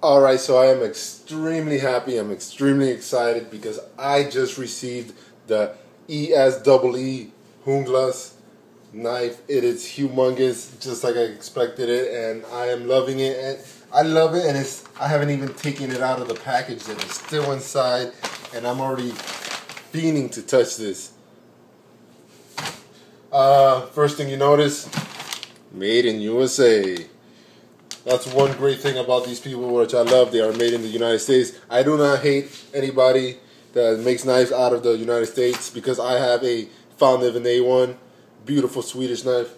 Alright, so I am extremely happy, I'm extremely excited because I just received the ESEE Junglas knife. It is humongous, just like I expected it, and I am loving it. And I love it, and I haven't even taken it out of the package yet. It's still inside, and I'm already fiending to touch this. First thing you notice, made in USA. That's one great thing about these people, which I love. They are made in the United States. I do not hate anybody that makes knives out of the United States because I have a Founded in A1, beautiful Swedish knife.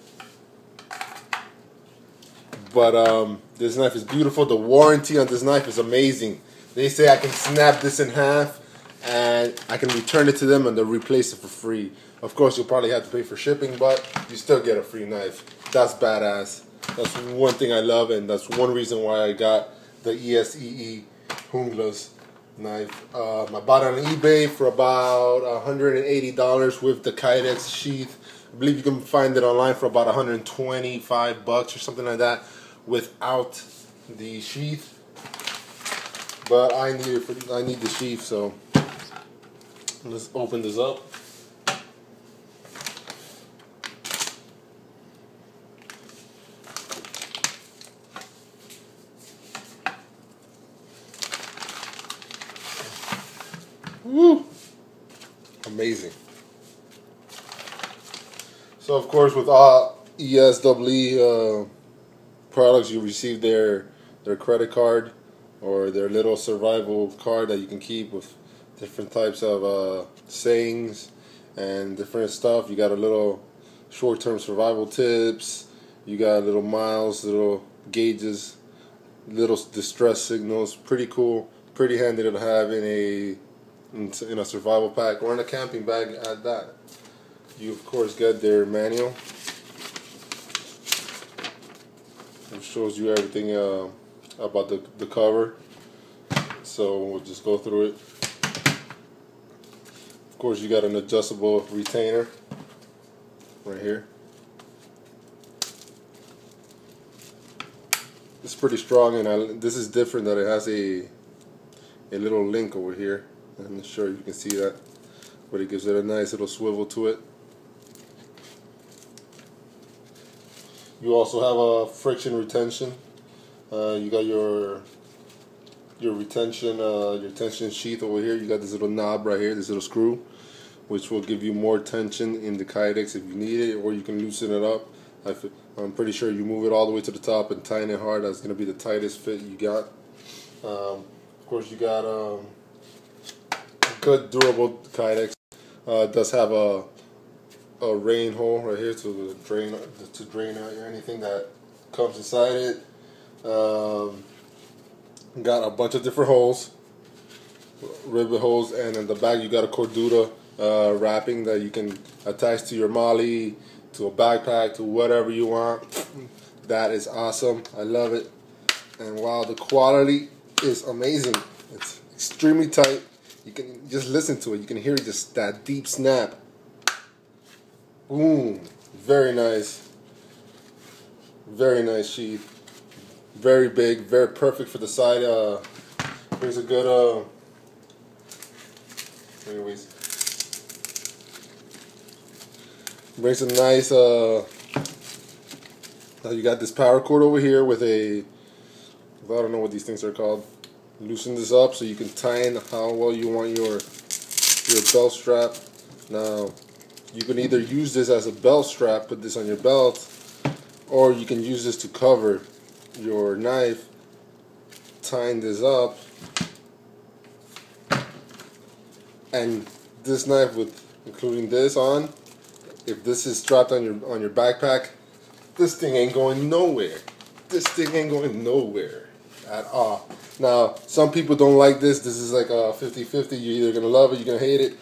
But this knife is beautiful. The warranty on this knife is amazing. They say I can snap this in half and I can return it to them and they'll replace it for free. Of course, you'll probably have to pay for shipping, but you still get a free knife. That's badass. That's one thing I love, and that's one reason why I got the ESEE Junglas knife. I bought it on eBay for about $180 with the Kydex sheath. I believe you can find it online for about $125 or something like that without the sheath. But I need the sheath, so let's open this up. Woo! Amazing. So of course, with all ESEE products, you receive their credit card or their little survival card that you can keep with different types of sayings and different stuff. You got a little short-term survival tips. You got little miles, little gauges, little distress signals. Pretty cool, pretty handy to have in a survival pack or in a camping bag at that. You of course get their manual, which shows you everything about the cover. So we'll just go through it. Of course, you got an adjustable retainer right here. It's pretty strong, and this is different that it has a little link over here. I'm not sure you can see that, but it gives it a nice little swivel to it. You also have a friction retention. You got your retention, your tension sheath over here. You got this little knob right here, this little screw, which will give you more tension in the Kydex if you need it, or you can loosen it up. I'm pretty sure you move it all the way to the top and tighten it hard. That's going to be the tightest fit you got. Of course, you got good durable Kydex. It does have a rain hole right here to drain out anything that comes inside it. Got a bunch of different holes, rivet holes, and in the back you got a Cordura wrapping that you can attach to your molly, to a backpack, to whatever you want. That is awesome. I love it. And wow, the quality is amazing. It's extremely tight. You can just listen to it. You can hear just that deep snap. Boom. Very nice. Very nice sheath. Very big. Very perfect for the side. Here's a good. Anyways, brings a nice. You got this power cord over here with I don't know what these things are called. Loosen this up so you can tighten how well you want your belt strap. Now, you can either use this as a belt strap, put this on your belt, or you can use this to cover your knife. Tying this up, and this knife, with including this on, if this is strapped on your backpack, this thing ain't going nowhere. This thing ain't going nowhere at all. Now, some people don't like this. This is like a 50-50. You're either going to love it, you're going to hate it.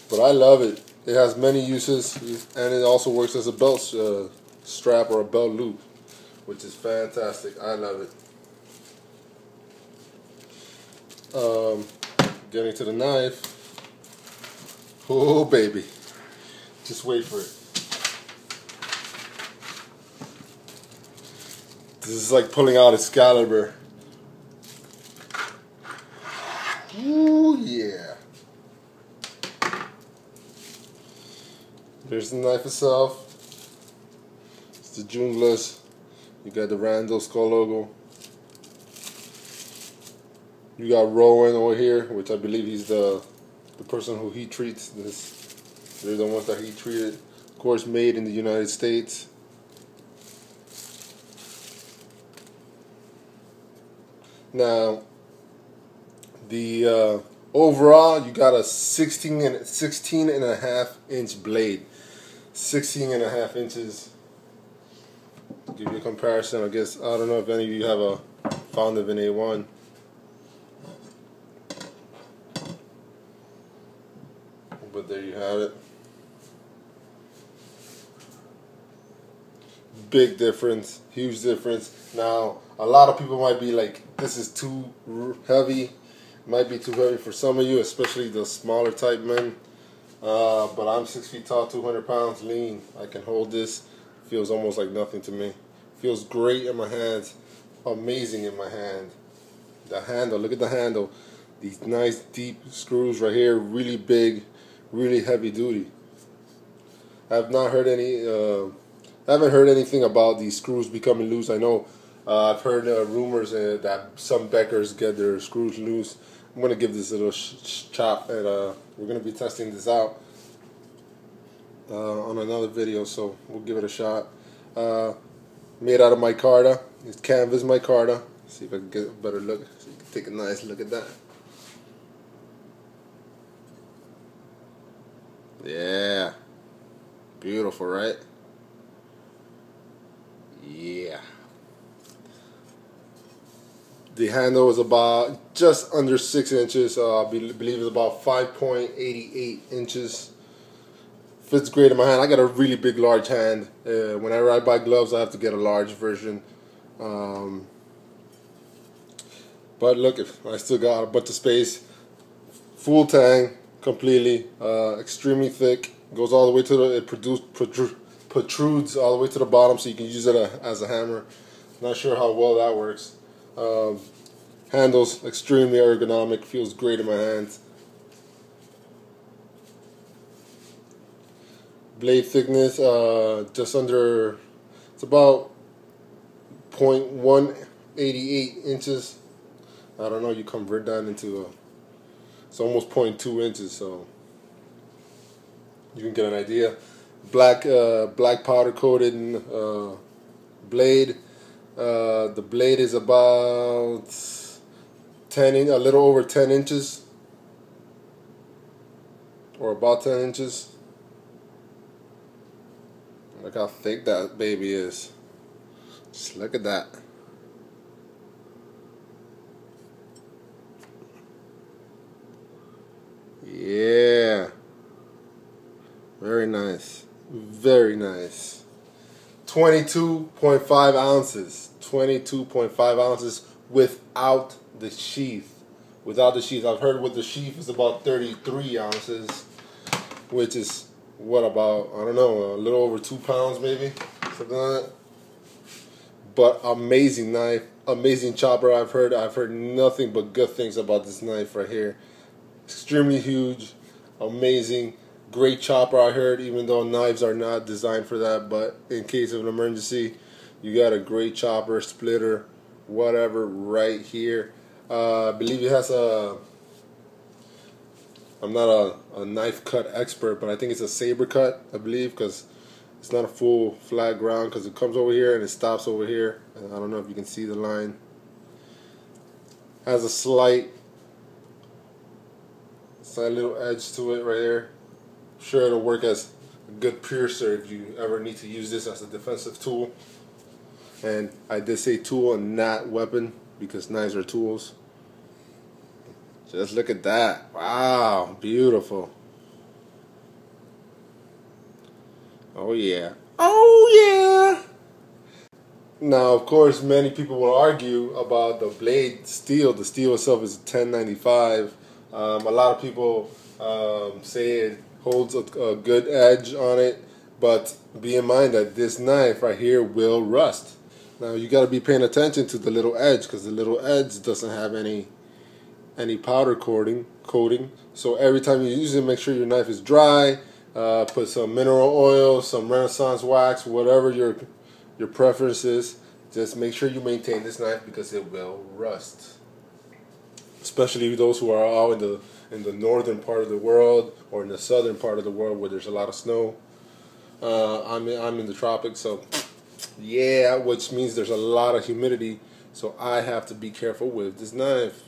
But I love it. It has many uses, and it also works as a belt strap or a belt loop, which is fantastic. I love it. Getting to the knife. Oh, baby. Just wait for it. This is like pulling out Excalibur. here's the knife itself. It's the Junglas. You got the Randall skull logo. You got Rowan over here, which I believe he's the person who heat treats this. They're the ones that heat treated. Of course, made in the United States. Now, the overall, you got a 16 and a half inch blade. 16 and a half inches. To give you a comparison, I guess, I don't know if any of you have found of an A1. But there you have it. Big difference, huge difference. Now, a lot of people might be like, this is too heavy. Might be too heavy for some of you, especially the smaller type men. But I'm 6 feet tall, 200 pounds, lean. I can hold this. Feels almost like nothing to me. Feels great in my hands. Amazing in my hand. The handle, look at the handle. These nice deep screws right here, really big, really heavy duty. I've not heard any. I haven't heard anything about these screws becoming loose. I know I've heard rumors that some Beckers get their screws loose. I'm gonna give this a little chop, and we're gonna be testing this out on another video. So we'll give it a shot. Made out of micarta. It's canvas micarta. See if I can get a better look. So you can take a nice look at that. Yeah, beautiful, right? Yeah. The handle is about just under 6 inches. I believe it's about 5.88 inches. Fits great in my hand. I got a really big, large hand. Whenever I buy gloves, I have to get a large version. But look, I still got a bunch of space. Full tang, completely, extremely thick. Goes all the way to the, protrudes all the way to the bottom, so you can use it as a hammer. Not sure how well that works. Handles extremely ergonomic. Feels great in my hands. Blade thickness, just under, it's about 0.188 inches. I don't know, you convert that into it's almost 0.2 inches, so you can get an idea. Black powder coated blade. The blade is about a little over 10 inches, or about 10 inches. Look how thick that baby is. Just look at that. Yeah. Very nice. Very nice. 22.5 ounces. 22.5 ounces without the sheath. Without the sheath. I've heard with the sheath is about 33 ounces, which is what, about, I don't know, a little over 2 pounds maybe, something like that. But amazing knife, amazing chopper. I've heard nothing but good things about this knife right here. Extremely huge, amazing, great chopper. I heard, even though knives are not designed for that, but in case of an emergency, you got a great chopper, splitter, whatever right here. I believe it has I'm not a knife cut expert, but I think it's a saber cut, I believe, because it's not a full flat ground, because it comes over here and it stops over here. And I don't know if you can see the line. Has a slight little edge to it right here. I'm sure it'll work as a good piercer if you ever need to use this as a defensive tool. And I did say tool and not weapon, because knives are tools. Just look at that. Wow, beautiful. Oh yeah. Oh yeah. Now, of course, many people will argue about the blade steel. The steel itself is 1095. A lot of people say it holds a good edge on it, but be in mind that this knife right here will rust. Now, you got to be paying attention to the little edge, because the little edge doesn't have any powder coating. So every time you use it, make sure your knife is dry. Put some mineral oil, some Renaissance wax, whatever your preference is. Just make sure you maintain this knife because it will rust. Especially those who are out in the northern part of the world or in the southern part of the world where there's a lot of snow. I'm in the tropics, so yeah, which means there's a lot of humidity. So I have to be careful with this knife.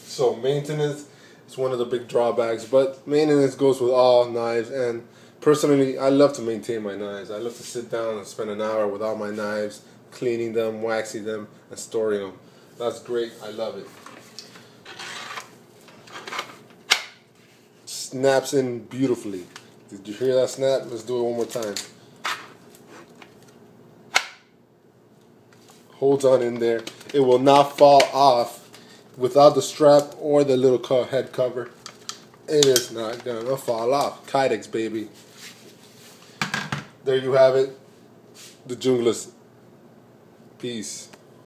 So maintenance is one of the big drawbacks, but maintenance goes with all knives. And personally, I love to maintain my knives. I love to sit down and spend an hour with all my knives, cleaning them, waxing them, and storing them. That's great. I love it. Snaps in beautifully. Did you hear that snap? Let's do it one more time. Holds on in there. It will not fall off without the strap or the little head cover. It is not gonna fall off. Kydex, baby. There you have it. The Junglas. Peace.